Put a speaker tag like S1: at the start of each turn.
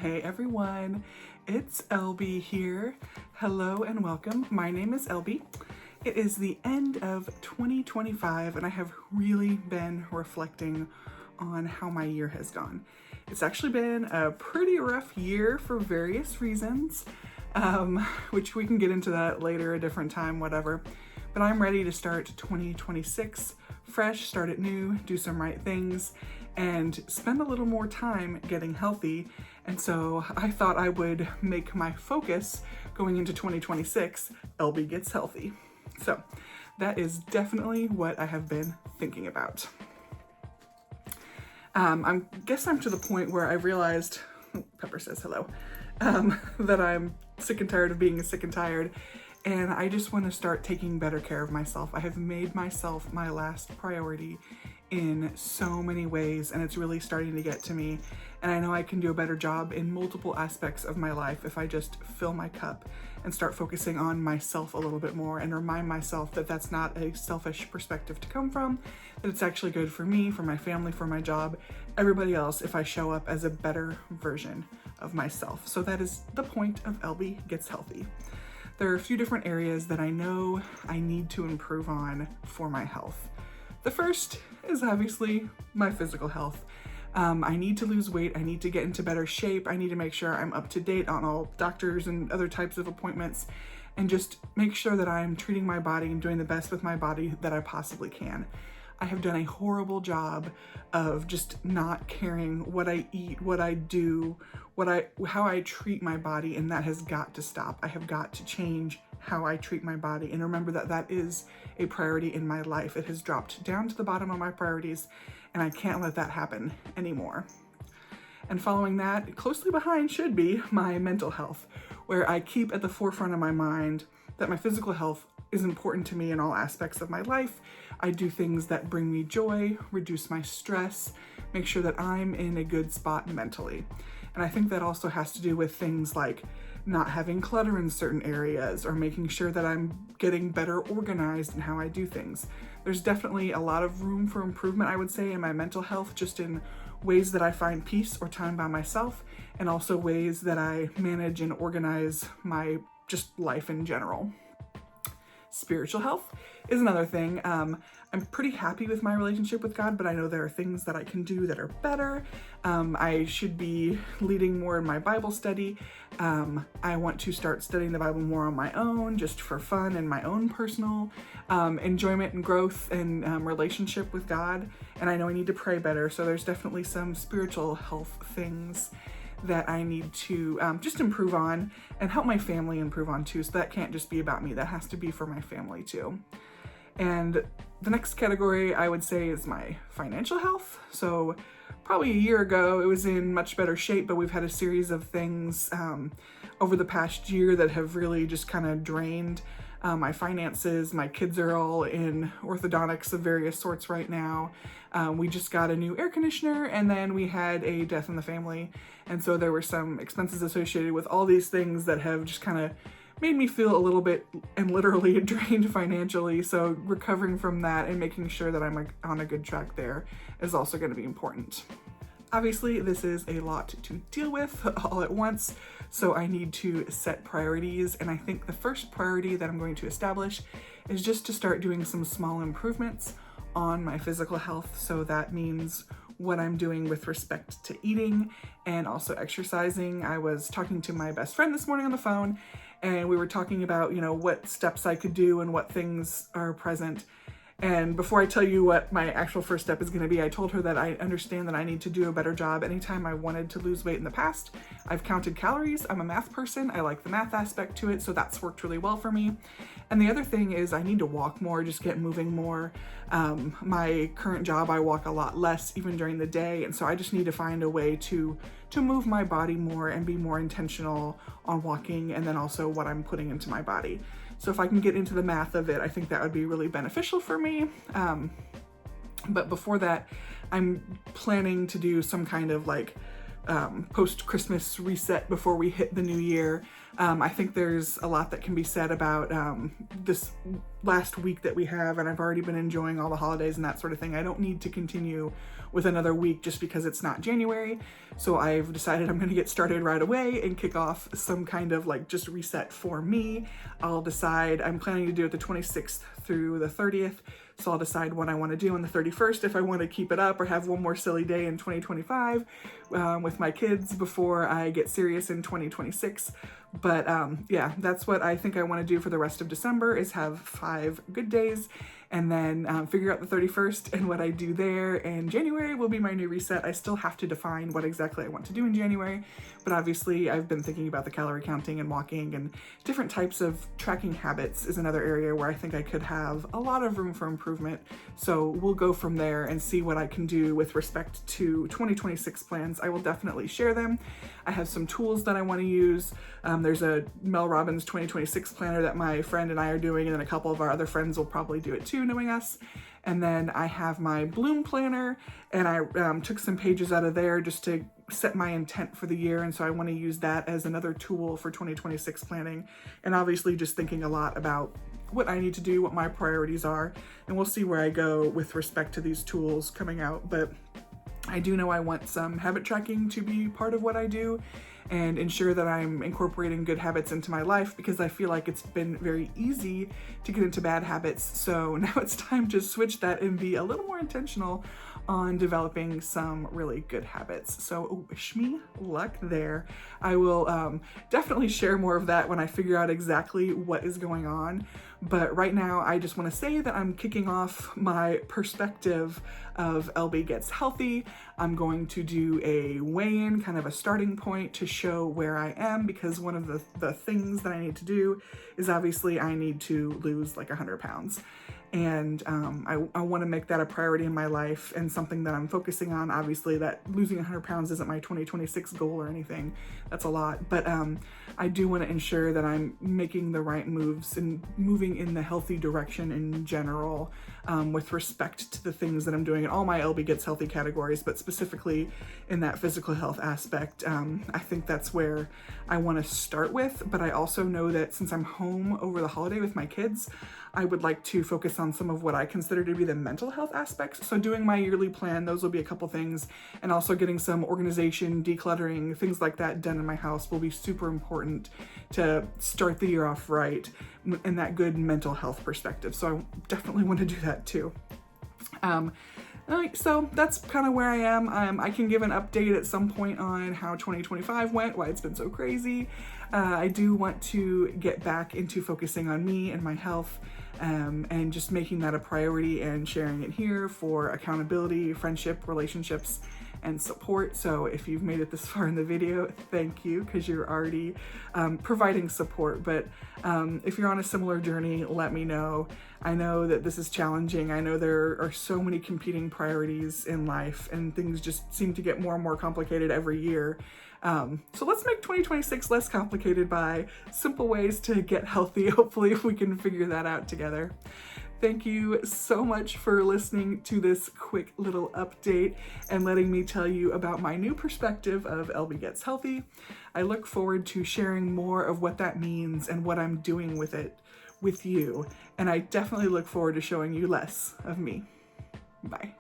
S1: Hey everyone, it's Elby here. Hello and welcome. My name is Elby. It is the end of 2025 and I have really been reflecting on how my year has gone. It's actually been a pretty rough year for various reasons, which we can get into that later, a different time, whatever. But I'm ready to start 2026 fresh, start it new, do some right things, and spend a little more time getting healthy. And so I thought I would make my focus going into 2026, Elby Gets Healthy. So that is definitely what I have been thinking about. I guess I'm to the point where I realized, Pepper says hello, that I'm sick and tired of being sick and tired. And I just want to start taking better care of myself. I have made myself my last priority in so many ways, and it's really starting to get to me. And I know I can do a better job in multiple aspects of my life if I just fill my cup and start focusing on myself a little bit more and remind myself that that's not a selfish perspective to come from, that it's actually good for me, for my family, for my job, everybody else, if I show up as a better version of myself. So that is the point of Elby Gets Healthy. There are a few different areas that I know I need to improve on for my health. The first is obviously my physical health. I need to lose weight. I need to get into better shape. I need to make sure I'm up to date on all doctors and other types of appointments and just make sure that I'm treating my body and doing the best with my body that I possibly can. I have done a horrible job of just not caring what I eat, what I do, how I treat my body, and that has got to stop. I have got to change how I treat my body and remember that that is a priority in my life. It has dropped down to the bottom of my priorities and I can't let that happen anymore. And following that, closely behind should be my mental health, where I keep at the forefront of my mind that my physical health is important to me in all aspects of my life. I do things that bring me joy, reduce my stress, make sure that I'm in a good spot mentally. And I think that also has to do with things like not having clutter in certain areas or making sure that I'm getting better organized in how I do things. There's definitely a lot of room for improvement, I would say, in my mental health, just in ways that I find peace or time by myself, and also ways that I manage and organize my just life in general. Spiritual health is another thing. I'm pretty happy with my relationship with God, but I know there are things that I can do that are better. I should be leading more in my Bible study. I want to start studying the Bible more on my own, just for fun and my own personal enjoyment and growth and relationship with God. And I know I need to pray better. So there's definitely some spiritual health things that I need to just improve on and help my family improve on too. So that can't just be about me, that has to be for my family too. And the next category I would say is my financial health. So probably a year ago, it was in much better shape, but we've had a series of things over the past year that have really just kind of drained my finances. My kids are all in orthodontics of various sorts right now. We just got a new air conditioner and then we had a death in the family. And so there were some expenses associated with all these things that have just kind of made me feel a little bit and literally drained financially. So recovering from that and making sure that I'm on a good track there is also going to be important. Obviously, this is a lot to deal with all at once, so I need to set priorities. And I think the first priority that I'm going to establish is just to start doing some small improvements on my physical health. So that means what I'm doing with respect to eating and also exercising. I was talking to my best friend this morning on the phone, and we were talking about, what steps I could do and what things are present. And before I tell you what my actual first step is going to be, I told her that I understand that I need to do a better job. Anytime I wanted to lose weight in the past, I've counted calories. I'm a math person. I like the math aspect to it, so that's worked really well for me. And the other thing is I need to walk more, just get moving more. My current job, I walk a lot less even during the day, and so I just need to find a way to move my body more and be more intentional on walking and then also what I'm putting into my body. So if I can get into the math of it, I think that would be really beneficial for me. But before that, I'm planning to do some kind of post-Christmas reset before we hit the new year. I think there's a lot that can be said about this last week that we have, and I've already been enjoying all the holidays and that sort of thing. I don't need to continue with another week just because it's not January. So I've decided I'm gonna get started right away and kick off some kind of like just reset for me. I'll decide, I'm planning to do it the 26th through the 30th. So I'll decide what I want to do on the 31st, if I want to keep it up or have one more silly day in 2025 with my kids before I get serious in 2026. But yeah, that's what I think I want to do for the rest of December, is have 5 good days and then figure out the 31st and what I do there. And January will be my new reset. I still have to define what exactly I want to do in January, but obviously I've been thinking about the calorie counting and walking, and different types of tracking habits is another area where I think I could have a lot of room for improvement. So we'll go from there and see what I can do with respect to 2026 plans. I will definitely share them. I have some tools that I want to use. There's a Mel Robbins 2026 planner that my friend and I are doing, and then a couple of our other friends will probably do it too, knowing us. And then I have my Bloom planner, and I took some pages out of there just to set my intent for the year, and so I want to use that as another tool for 2026 planning, and obviously just thinking a lot about what I need to do, what my priorities are, and we'll see where I go with respect to these tools coming out. But I do know I want some habit tracking to be part of what I do and ensure that I'm incorporating good habits into my life, because I feel like it's been very easy to get into bad habits. So now it's time to switch that and be a little more intentional on developing some really good habits. So wish me luck there. I will definitely share more of that when I figure out exactly what is going on. But right now, I just want to say that I'm kicking off my perspective of LB Gets Healthy. I'm going to do a weigh-in, kind of a starting point to show where I am, because one of the things that I need to do is obviously I need to lose like 100 pounds. And I want to make that a priority in my life and something that I'm focusing on. Obviously, that losing 100 pounds isn't my 2026 goal or anything. That's a lot. But I do want to ensure that I'm making the right moves and moving in the healthy direction in general with respect to the things that I'm doing in all my LB Gets Healthy categories, but specifically in that physical health aspect. I think that's where I want to start with. But I also know that since I'm home over the holiday with my kids, I would like to focus on some of what I consider to be the mental health aspects. So doing my yearly plan, those will be a couple things, and also getting some organization, decluttering, things like that done in my house will be super important to start the year off right in that good mental health perspective. So I definitely want to do that too. So that's kind of where I am. I can give an update at some point on how 2025 went, why it's been so crazy. I do want to get back into focusing on me and my health, and just making that a priority and sharing it here for accountability, friendship, relationships, and support. So if you've made it this far in the video, thank you, because you're already providing support. But if you're on a similar journey, let me know. I know that this is challenging. I know there are so many competing priorities in life, and things just seem to get more and more complicated every year. So let's make 2026 less complicated by simple ways to get healthy. Hopefully we can figure that out together. Thank you so much for listening to this quick little update and letting me tell you about my new perspective of LB Gets Healthy. I look forward to sharing more of what that means and what I'm doing with it with you. And I definitely look forward to showing you less of me. Bye.